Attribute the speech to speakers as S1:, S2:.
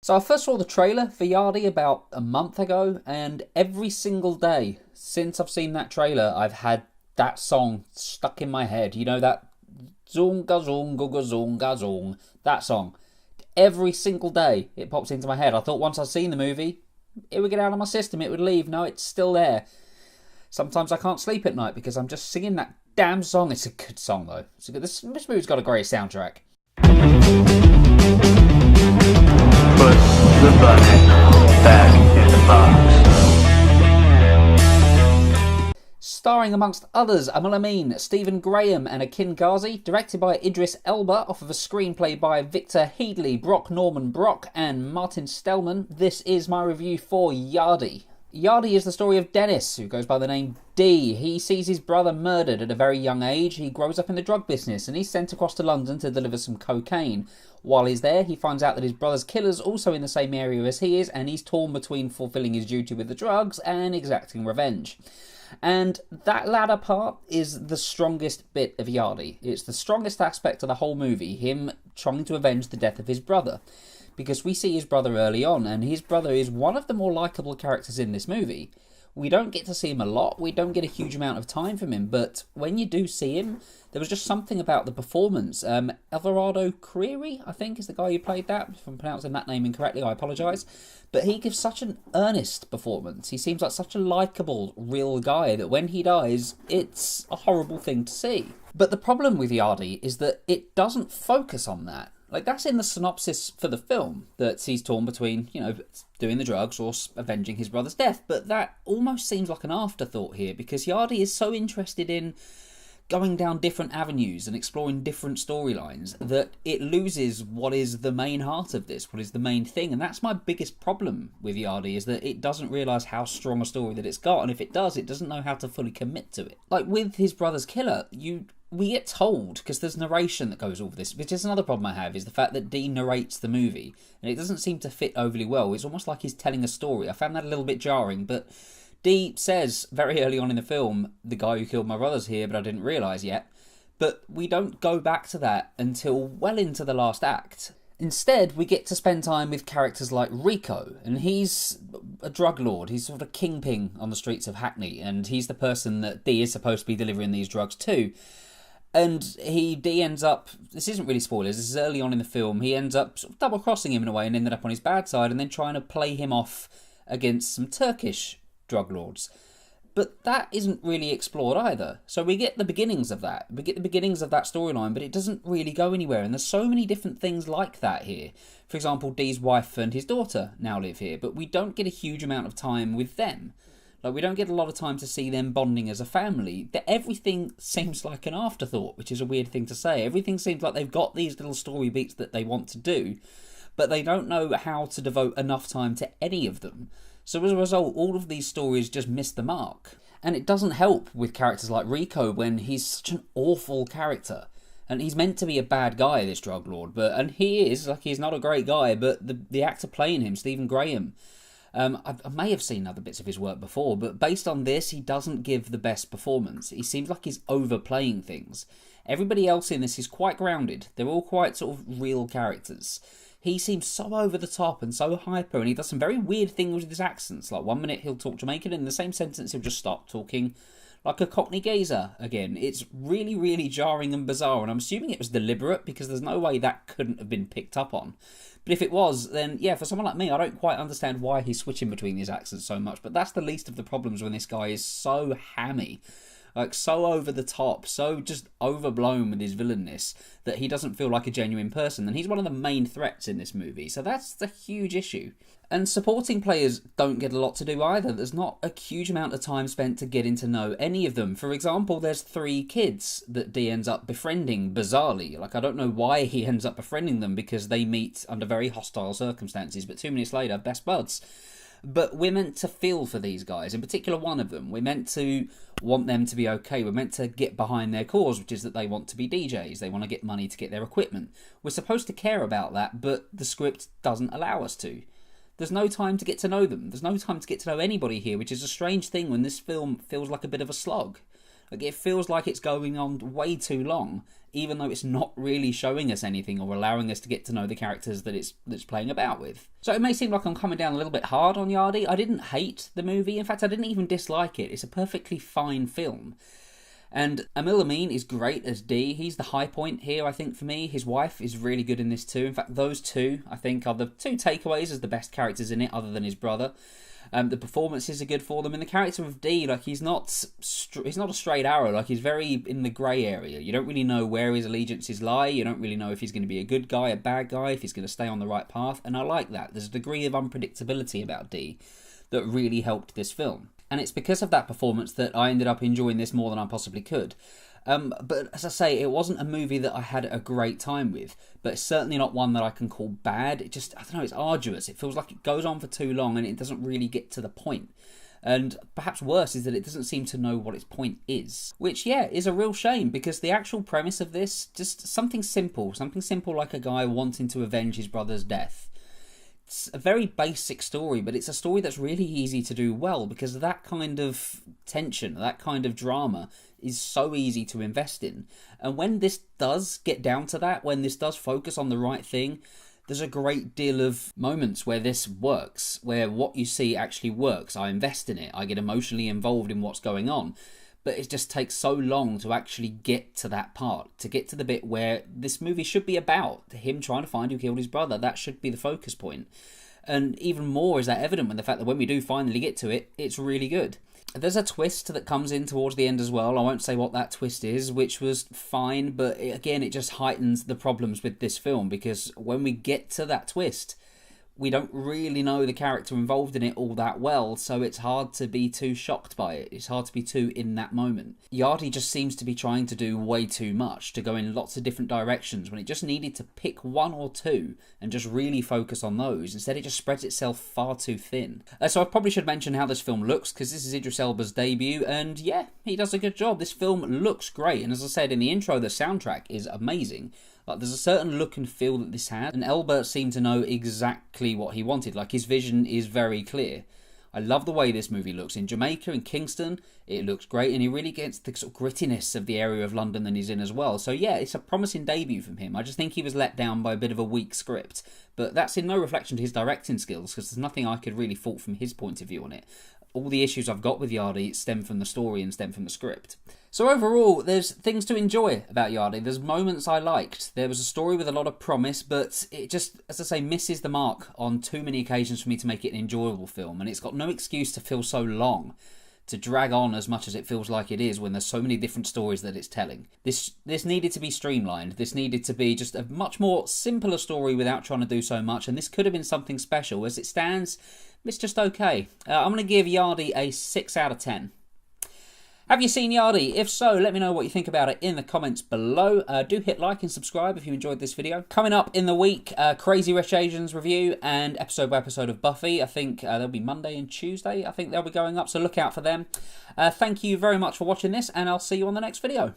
S1: So I first saw the trailer for Yardie about a month ago, and every single day since I've seen that trailer, I've had that song stuck in my head. You know that zoonga zoonga zoonga zoong, that song. Every single day it pops into my head. I thought once I'd seen the movie, it would get out of my system, it would leave. No, it's still there. Sometimes I can't sleep at night because I'm just singing that damn song. It's a good song though. This movie's got a great soundtrack.
S2: Put the bunny back in the box.
S1: Starring amongst others Amul Amin, Stephen Graham and Akin Ghazi, directed by Idris Elba off of a screenplay by Victor Headley, Brock Norman Brock and Martin Stellman, this is my review for Yardie. Yardie is the story of Dennis, who goes by the name D. He sees his brother murdered at a very young age. He grows up in the drug business and he's sent across to London to deliver some cocaine. While he's there, he finds out that his brother's killer's also in the same area as he is, and he's torn between fulfilling his duty with the drugs and exacting revenge. And that latter part is the strongest bit of Yardie. It's the strongest aspect of the whole movie, him trying to avenge the death of his brother. Because we see his brother early on, and his brother is one of the more likeable characters in this movie. We don't get to see him a lot, we don't get a huge amount of time from him, but when you do see him, there was just something about the performance. Everardo Creary, I think, is the guy who played that. If I'm pronouncing that name incorrectly, I apologise. But he gives such an earnest performance. He seems like such a likeable, real guy that when he dies, it's a horrible thing to see. But the problem with Yardie is that it doesn't focus on that. Like, that's in the synopsis for the film, that he's torn between, doing the drugs or avenging his brother's death. But that almost seems like an afterthought here, because Yardie is so interested in going down different avenues and exploring different storylines that it loses what is the main heart of this, what is the main thing. And that's my biggest problem with Yardie, is that it doesn't realise how strong a story that it's got, and if it does, it doesn't know how to fully commit to it. Like with his brother's killer, we get told, because there's narration that goes over this, which is another problem I have, is the fact that Dean narrates the movie, and it doesn't seem to fit overly well. It's almost like he's telling a story. I found that a little bit jarring, but Dee says very early on in the film, the guy who killed my brother's here, but I didn't realise yet. But we don't go back to that until well into the last act. Instead, we get to spend time with characters like Rico, and he's a drug lord. He's sort of a kingpin on the streets of Hackney, and he's the person that Dee is supposed to be delivering these drugs to. And Dee ends up, this isn't really spoilers, this is early on in the film, he ends up sort of double-crossing him in a way and ended up on his bad side and then trying to play him off against some Turkish drug lords. But that isn't really explored either. So we get the beginnings of that. We get the beginnings of that storyline, but it doesn't really go anywhere. And there's so many different things like that here. For example, Dee's wife and his daughter now live here, but we don't get a huge amount of time with them. Like, we don't get a lot of time to see them bonding as a family. Everything seems like an afterthought, which is a weird thing to say. Everything seems like they've got these little story beats that they want to do, but they don't know how to devote enough time to any of them. So as a result, all of these stories just miss the mark. And it doesn't help with characters like Rico when he's such an awful character. And he's meant to be a bad guy, this drug lord, and he is, like, he's not a great guy, but the actor playing him, Stephen Graham, I may have seen other bits of his work before, but based on this, he doesn't give the best performance. He seems like he's overplaying things. Everybody else in this is quite grounded. They're all quite sort of real characters. He seems so over the top and so hyper, and he does some very weird things with his accents. Like, one minute he'll talk Jamaican, and in the same sentence he'll just stop talking like a Cockney geezer again. It's really, really jarring and bizarre, and I'm assuming it was deliberate, because there's no way that couldn't have been picked up on. But if it was, then yeah, for someone like me, I don't quite understand why he's switching between these accents so much. But that's the least of the problems when this guy is so hammy. Like, so over the top, so just overblown with his villainness that he doesn't feel like a genuine person. And he's one of the main threats in this movie, so that's the huge issue. And supporting players don't get a lot to do either. There's not a huge amount of time spent to getting to know any of them. For example, there's 3 kids that Dee ends up befriending, bizarrely. Like, I don't know why he ends up befriending them, because they meet under very hostile circumstances, but 2 minutes later, best buds. But we're meant to feel for these guys, in particular one of them. We're meant to want them to be okay. We're meant to get behind their cause, which is that they want to be DJs. They want to get money to get their equipment. We're supposed to care about that, but the script doesn't allow us to. There's no time to get to know them. There's no time to get to know anybody here, which is a strange thing when this film feels like a bit of a slog. Like, it feels like it's going on way too long, even though it's not really showing us anything or allowing us to get to know the characters that it's playing about with. So it may seem like I'm coming down a little bit hard on Yardie. I didn't hate the movie. In fact, I didn't even dislike it. It's a perfectly fine film. And Amil Amin is great as Dee. He's the high point here, I think, for me. His wife is really good in this too. In fact, those two, I think, are the two takeaways as the best characters in it, other than his brother. The performances are good for them, and the character of Dee, like, he's not a straight arrow. Like, he's very in the grey area. You don't really know where his allegiances lie. You don't really know if he's going to be a good guy, a bad guy, if he's going to stay on the right path. And I like that. There's a degree of unpredictability about Dee that really helped this film. And it's because of that performance that I ended up enjoying this more than I possibly could. But as I say, it wasn't a movie that I had a great time with, but it's certainly not one that I can call bad. It just, I don't know, it's arduous. It feels like it goes on for too long and it doesn't really get to the point. And perhaps worse is that it doesn't seem to know what its point is. Which, yeah, is a real shame, because the actual premise of this, just something simple like a guy wanting to avenge his brother's death. It's a very basic story, but it's a story that's really easy to do well, because that kind of tension, that kind of drama is so easy to invest in. And when this does get down to that, when this does focus on the right thing, there's a great deal of moments where this works, where what you see actually works. I invest in it, I get emotionally involved in what's going on. But it just takes so long to actually get to that part, to get to the bit where this movie should be about him trying to find who killed his brother. That should be the focus point. And even more is that evident with the fact that when we do finally get to it, it's really good. There's a twist that comes in towards the end as well. I won't say what that twist is, which was fine, but again, it just heightens the problems with this film, because when we get to that twist, we don't really know the character involved in it all that well, so it's hard to be too shocked by it. It's hard to be too in that moment. Yardie just seems to be trying to do way too much, to go in lots of different directions, when it just needed to pick one or two and just really focus on those. Instead, it just spreads itself far too thin. So I probably should mention how this film looks, because this is Idris Elba's debut, and yeah, he does a good job. This film looks great, and as I said in the intro, the soundtrack is amazing. Like, there's a certain look and feel that this had, and Elba seemed to know exactly what he wanted. Like, his vision is very clear. I love the way this movie looks. In Jamaica, in Kingston, it looks great, and he really gets the sort of grittiness of the area of London that he's in as well. So yeah, it's a promising debut from him. I just think he was let down by a bit of a weak script, but that's in no reflection to his directing skills, because there's nothing I could really fault from his point of view on it. All the issues I've got with Yardie stem from the story and stem from the script. So overall, there's things to enjoy about Yardie. There's moments I liked. There was a story with a lot of promise, but it just, as I say, misses the mark on too many occasions for me to make it an enjoyable film. And it's got no excuse to feel so long, to drag on as much as it feels like it is when there's so many different stories that it's telling. This needed to be streamlined. This needed to be just a much more simpler story without trying to do so much. And this could have been something special. As it stands, it's just okay. I'm going to give Yardie a 6 out of 10. Have you seen Yardie? If so, let me know what you think about it in the comments below. Do hit like and subscribe if you enjoyed this video. Coming up in the week, Crazy Rich Asians review and episode by episode of Buffy. I think they'll be Monday and Tuesday. I think they'll be going up, so look out for them. Thank you very much for watching this, and I'll see you on the next video.